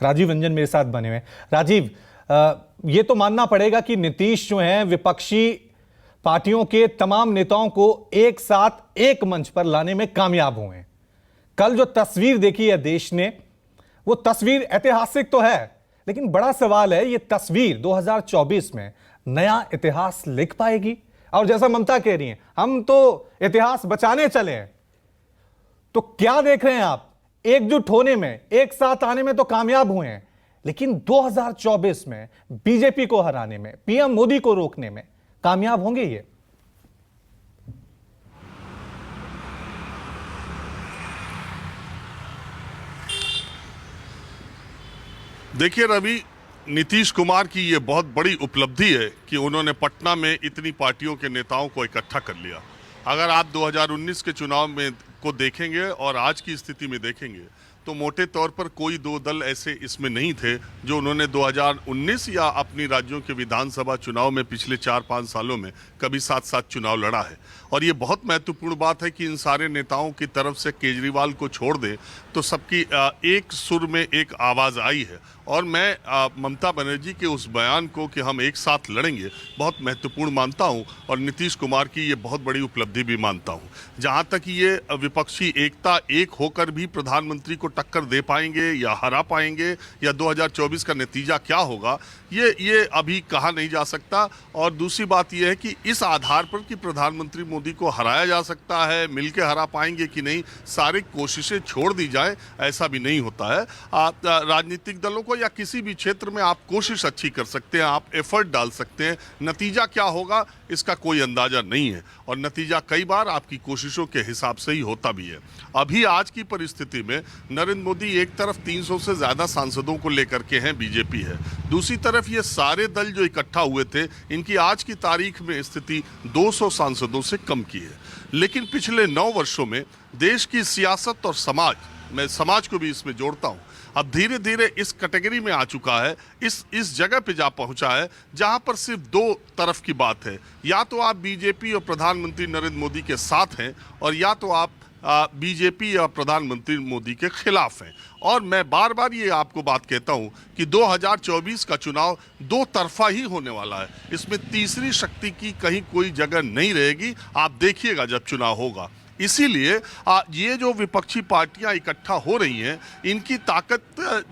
राजीव रंजन मेरे साथ बने हुए हैं। राजीव, ये तो मानना पड़ेगा कि नीतीश जो हैं विपक्षी पार्टियों के तमाम नेताओं को एक साथ एक मंच पर लाने में कामयाब हुए हैं। कल जो तस्वीर देखी है देश ने, वो तस्वीर ऐतिहासिक तो है, लेकिन बड़ा सवाल है ये तस्वीर 2024 में नया इतिहास लिख पाएगी? और जैसा ममता कह रही हैं, हम तो इतिहास बचाने चले हैं, तो क्या देख रहे हैं आप? एकजुट होने में, एक साथ आने में तो कामयाब हुए हैं, लेकिन 2024 में बीजेपी को हराने में, पीएम मोदी को रोकने में कामयाब होंगे ये? देखिए रवि, नीतीश कुमार की ये बहुत बड़ी उपलब्धि है कि उन्होंने पटना में इतनी पार्टियों के नेताओं को इकट्ठा कर लिया। अगर आप 2019 के चुनाव में को देखेंगे और आज की स्थिति में देखेंगे तो मोटे तौर पर कोई दो दल ऐसे इसमें नहीं थे जो उन्होंने 2019 या अपनी राज्यों के विधानसभा चुनाव में पिछले 4-5 सालों में कभी साथ साथ चुनाव लड़ा है। और ये बहुत महत्वपूर्ण बात है कि इन सारे नेताओं की तरफ से केजरीवाल को छोड़ दें तो सबकी एक सुर में एक आवाज़ आई है। और मैं ममता बनर्जी के उस बयान को कि हम एक साथ लड़ेंगे बहुत महत्वपूर्ण मानता हूं और नीतीश कुमार की ये बहुत बड़ी उपलब्धि भी मानता हूं। जहां तक ये विपक्षी एकता एक होकर भी प्रधानमंत्री को टक्कर दे पाएंगे या हरा पाएंगे या 2024 का नतीजा क्या होगा, ये अभी कहा नहीं जा सकता। और दूसरी बात यह है कि इस आधार पर कि प्रधानमंत्री मोदी को हराया जा सकता है, मिलकर हरा पाएंगे कि नहीं, सारी कोशिशें छोड़ दी जाए, ऐसा भी नहीं होता है। राजनीतिक दलों को या किसी भी क्षेत्र में आप कोशिश अच्छी कर सकते हैं, आप एफर्ट डाल सकते हैं, नतीजा क्या होगा इसका कोई अंदाजा नहीं है और नतीजा कई बार आपकी कोशिशों के हिसाब से ही होता भी है। अभी आज की परिस्थिति में नरेंद्र मोदी एक तरफ 300 से ज्यादा सांसदों को लेकर के हैं, बीजेपी है, दूसरी तरफ ये सारे दल जो इकट्ठा हुए थे इनकी आज की तारीख में स्थिति 200 सांसदों से कम की है। लेकिन पिछले 9 वर्षों में देश की सियासत और समाज, मैं समाज को भी इसमें जोड़ता हूं, अब धीरे धीरे इस कैटेगरी में आ चुका है, इस जगह पे जा पहुंचा है जहां पर सिर्फ दो तरफ की बात है। या तो आप बीजेपी और प्रधानमंत्री नरेंद्र मोदी के साथ हैं और या तो आप बीजेपी या प्रधानमंत्री मोदी के खिलाफ हैं। और मैं बार बार ये आपको बात कहता हूं कि 2024 का चुनाव दो तरफा ही होने वाला है, इसमें तीसरी शक्ति की कहीं कोई जगह नहीं रहेगी, आप देखिएगा जब चुनाव होगा। इसीलिए ये जो विपक्षी पार्टियां इकट्ठा हो रही हैं, इनकी ताकत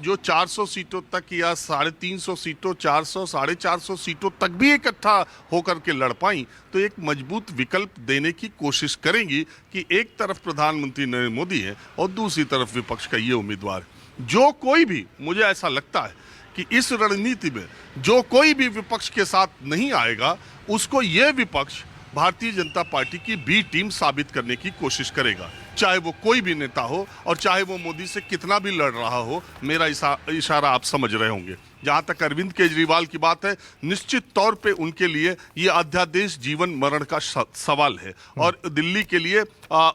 जो 400 सीटों तक या 350 सीटों, 400, 450 सीटों तक भी इकट्ठा होकर के लड़ पाई तो एक मजबूत विकल्प देने की कोशिश करेंगी कि एक तरफ प्रधानमंत्री नरेंद्र मोदी है और दूसरी तरफ विपक्ष का ये उम्मीदवार है। जो कोई भी, मुझे ऐसा लगता है कि इस रणनीति में जो कोई भी विपक्ष के साथ नहीं आएगा उसको ये विपक्ष भारतीय जनता पार्टी की बी टीम साबित करने की कोशिश करेगा, चाहे वो कोई भी नेता हो और चाहे वो मोदी से कितना भी लड़ रहा हो। मेरा इशारा आप समझ रहे होंगे। जहां तक अरविंद केजरीवाल की बात है, निश्चित तौर पे उनके लिए ये अध्यादेश जीवन मरण का सवाल है और दिल्ली के लिए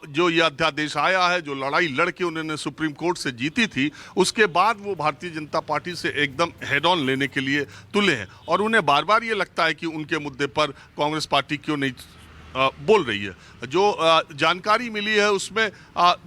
जो ये अध्यादेश आया है, जो लड़ाई लड़के उन्होंने सुप्रीम कोर्ट से जीती थी, उसके बाद वो भारतीय जनता पार्टी से एकदम हेड ऑन लेने के लिए तुले हैं और उन्हें बार बार ये लगता है कि उनके मुद्दे पर कांग्रेस पार्टी क्यों नहीं बोल रही है। जो जानकारी मिली है उसमें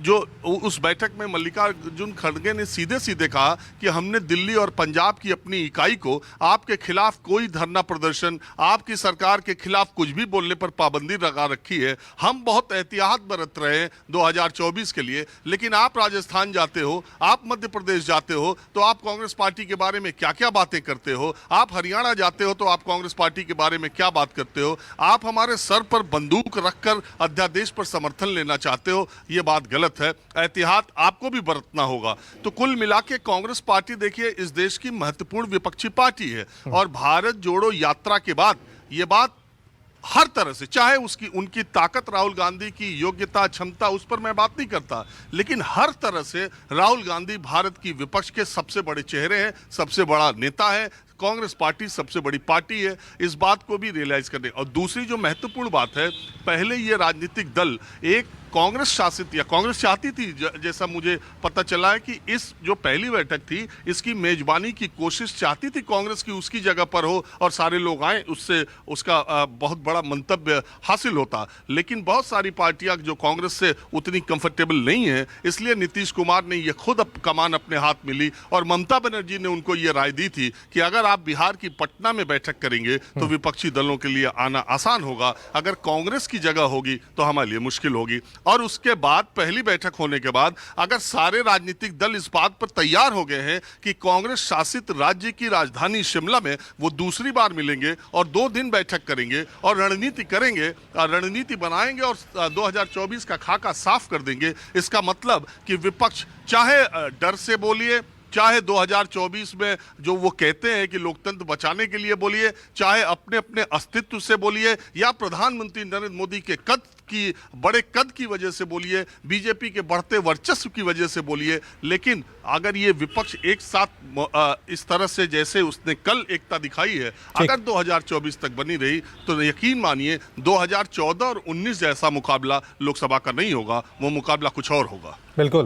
जो उस बैठक में मल्लिकार्जुन खड़गे ने सीधे सीधे कहा कि हमने दिल्ली और पंजाब की अपनी इकाई को आपके खिलाफ कोई धरना प्रदर्शन, आपकी सरकार के खिलाफ कुछ भी बोलने पर पाबंदी लगा रखी है। हम बहुत एहतियात बरत रहे हैं 2024 के लिए, लेकिन आप राजस्थान जाते हो, आप मध्य प्रदेश जाते हो तो आप कांग्रेस पार्टी के बारे में क्या क्या बातें करते हो, आप हरियाणा जाते हो तो आप कांग्रेस पार्टी के बारे में क्या बात करते हो, आप हमारे सर पर बंदूक रखकर अध्यादेश पर समर्थन लेना चाहते हो, ये बात गलत है। एहतियात आपको भी बरतना होगा। तो कुल मिला के कांग्रेस पार्टी देखिए इस देश की महत्वपूर्ण विपक्षी पार्टी है और भारत जोड़ो यात्रा के बाद ये बात हर तरह से, चाहे उसकी उनकी ताकत, राहुल गांधी की योग्यता, क्षमता, उस पर मैं बात नहीं करता, लेकिन हर तरह से राहुल गांधी भारत की विपक्ष के सबसे बड़े चेहरे हैं, सबसे बड़ा नेता है। कांग्रेस पार्टी सबसे बड़ी पार्टी है, इस बात को भी रियलाइज करने। और दूसरी जो महत्वपूर्ण बात है, पहले ये राजनीतिक दल एक कांग्रेस शासित या कांग्रेस चाहती थी, जैसा मुझे पता चला है कि इस जो पहली बैठक थी इसकी मेजबानी की कोशिश चाहती थी कांग्रेस की उसकी जगह पर हो और सारे लोग आए, उससे उसका बहुत बड़ा मंतव्य हासिल होता। लेकिन बहुत सारी पार्टियां जो कांग्रेस से उतनी कंफर्टेबल नहीं है, इसलिए नीतीश कुमार ने ये खुद कमान अपने हाथ में ली और ममता बनर्जी ने उनको ये राय दी थी कि अगर आप बिहार की पटना में बैठक करेंगे तो विपक्षी दलों के लिए आना आसान होगा, अगर कांग्रेस की जगह होगी तो हमारे लिए मुश्किल होगी। और उसके बाद पहली बैठक होने के बाद अगर सारे राजनीतिक दल इस बात पर तैयार हो गए हैं कि कांग्रेस शासित राज्य की राजधानी शिमला में वो दूसरी बार मिलेंगे और 2 दिन बैठक करेंगे और रणनीति करेंगे, रणनीति बनाएंगे और 2024 का खाका साफ कर देंगे, इसका मतलब कि विपक्ष चाहे डर से बोलिए, चाहे 2024 में जो वो कहते हैं कि लोकतंत्र बचाने के लिए बोलिए, चाहे अपने अपने अस्तित्व से बोलिए या प्रधानमंत्री नरेंद्र मोदी के बड़े कद की वजह से बोलिए, बीजेपी के बढ़ते वर्चस्व की वजह से बोलिए, लेकिन अगर ये विपक्ष एक साथ इस तरह से जैसे उसने कल एकता दिखाई है, अगर 2024 तक बनी रही तो यकीन मानिए 2014 और 19 जैसा मुकाबला लोकसभा का नहीं होगा, वो मुकाबला कुछ और होगा। बिल्कुल।